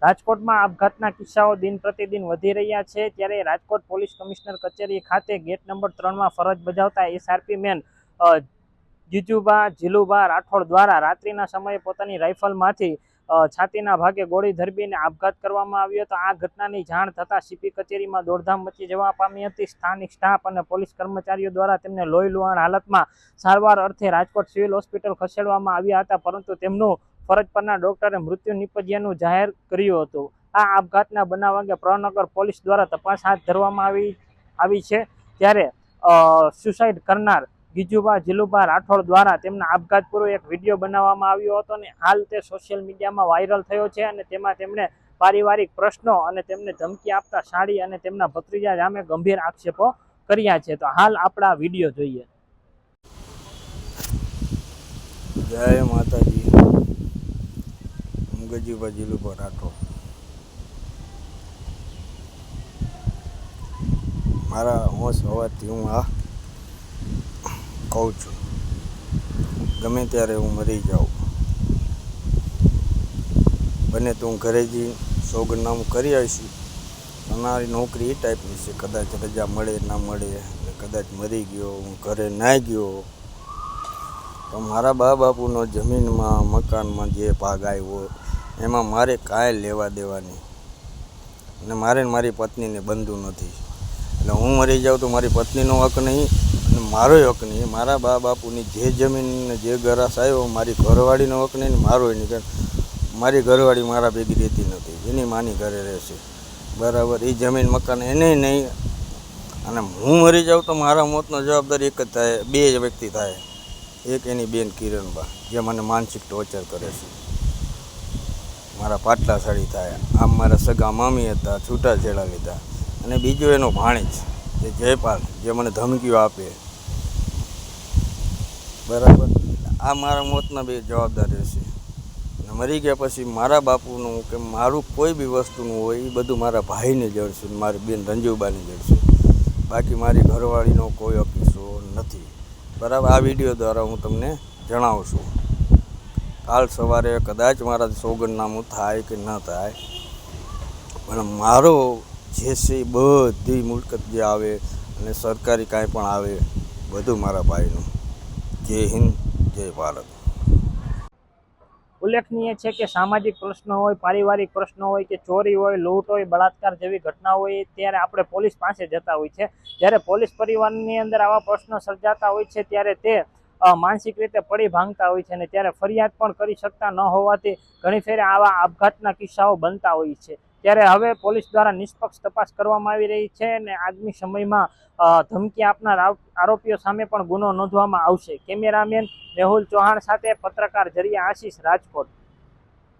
રાજકોટમાં આપઘાતના કિસ્સાઓ દિન પ્રતિદિન વધી રહ્યા છે, ત્યારે રાજકોટ પોલીસ કમિશનર કચેરી ખાતે ગેટ નંબર 3માં ફરજ બજાવતા એસઆરપી મેન ગીજુભા જીલુભા રાઠોડ દ્વારા રાત્રિના સમયે પોતાની રાઇફલમાંથી છાતીના ભાગે ગોળી ધરબીને આપઘાત કરવામાં આવ્યો હતો। આ ઘટનાની જાણ થતાં સીપી કચેરીમાં દોડધામ મચી જવા પામી હતી। સ્થાનિક સ્ટાફ અને પોલીસ કર્મચારીઓ દ્વારા તેમને લોહી લુહાણ હાલતમાં સારવાર અર્થે રાજકોટ સિવિલ હોસ્પિટલ ખસેડવામાં આવ્યા હતા, પરંતુ તેમનું ફરજ પરના ડોક્ટરે મૃત્યુ નિપજ્યાનું જાહેર કર્યું હતું। આ આપઘાતના બનાવ અંગે પ્રનગર પોલીસ દ્વારા તપાસ હાથ ધરવામાં આવી છે, ત્યારે સુસાઇડ કરનાર ગીજુભા જીલુભા રાઠોડ દ્વારા તેમના આપઘાત પૂર્વે એક વિડીયો બનાવવામાં આવ્યો હતો અને હાલ તે સોશિયલ મીડિયામાં વાયરલ થયો છે અને તેમાં તેમણે પારિવારિક પ્રશ્નો અને તેમને ધમકી આપતા સાડી અને તેમના ભત્રીજા સામે ગંભીર આક્ષેપો કર્યા છે। તો હાલ આપણા વિડીયો જોઈએ। જય માતાજી। હું ગીજુભા જીલુભા રાઠોડ। મારા હોશ હોવાથી હું આ કહું છું, ગમે ત્યારે હું મરી જાઉં, બને તો હું ઘરે જઈ સોગંદનામું કરી આવીશ। અમારી નોકરી એ ટાઈપની છે, કદાચ રજા મળે ના મળે, કદાચ મરી ગયો, હું ઘરે ના ગયો તો મારા બા બાપુનો જમીનમાં મકાનમાં જે ભાગ આવ્યો એમાં મારે કાંઈ લેવા દેવા નહીં, અને મારે મારી પત્નીને બંધુ નથી। એટલે હું મરી જાઉં તો મારી પત્નીનો હક નહીં અને મારોય હક નહીં। મારા બા બાપુની જે જમીન જે ગરાસ આવ્યો મારી ઘરવાળીનો હક નહીં ને મારોય નહીં, કારણ મારી ઘરવાળી મારા ભેગી રહેતી નથી, એની માની ઘરે રહેશે, બરાબર। એ જમીન મકાન એને નહીં, અને હું મરી જાઉં તો મારા મોતનો જવાબદારી એક જ થાય, બે જ વ્યક્તિ થાય। એક એની બેન કિરણબા, જે મને માનસિક ટોર્ચર કરે છે, મારા પાટલા સાડી થાય। આમ મારા સગા મામી હતા, છૂટાછેડા લીધા, અને બીજો એનો ભાણેજ જે જયપાલ, જે મને ધમકીઓ આપે, બરાબર। આ મારા મોતના બે જવાબદાર રહેશે। અને મરી ગયા પછી મારા બાપુનું કે મારું કોઈ બી વસ્તુનું હોય એ બધું મારા ભાઈને જડશે, મારી બેન રંજુબાને જડશે, બાકી મારી ઘરવાળીનો કોઈ અકીસો નથી, બરાબર। આ વિડીયો દ્વારા હું તમને જણાવું છું। કાલ સવારે કદાચ મારાથી સોગંદનામું થાય કે ન થાય, પણ મારો જે છે એ બધી મુલકત જે આવે અને સરકારી કાંઈ પણ આવે બધું મારા ભાઈનું। જય હિન્દ, જય ભારત। ઉલ્લેખનીય છે કે સામાજિક પ્રશ્નો હોય, પારિવારિક પ્રશ્નો હોય કે ચોરી હોય, લૂંટ હોય, બળાત્કાર જેવી ઘટના હોય ત્યારે આપણે પોલીસ પાસે જતા હોય છે। જ્યારે પોલીસ પરિવારની અંદર આવા પ્રશ્નો સર્જાતા હોય છે ત્યારે તે માનસિક રીતે પડી ભાંગતા હોય છે, અને ત્યારે ફરિયાદ પણ કરી શકતા ન હોવાથી ઘણી ફેરે આવા આપઘાતના કિસ્સાઓ બનતા હોય છે। ત્યારે હવે પોલીસ દ્વારા નિષ્પક્ષ તપાસ કરવામાં આવી રહી છે અને આગામી સમયમાં ધમકી આપનાર આરોપીઓ સામે પણ ગુનો નોંધવામાં આવશે। કેમેરામેન મેહુલ ચૌહાણ સાથે પત્રકાર જરિયા આશીષ, રાજકોટ।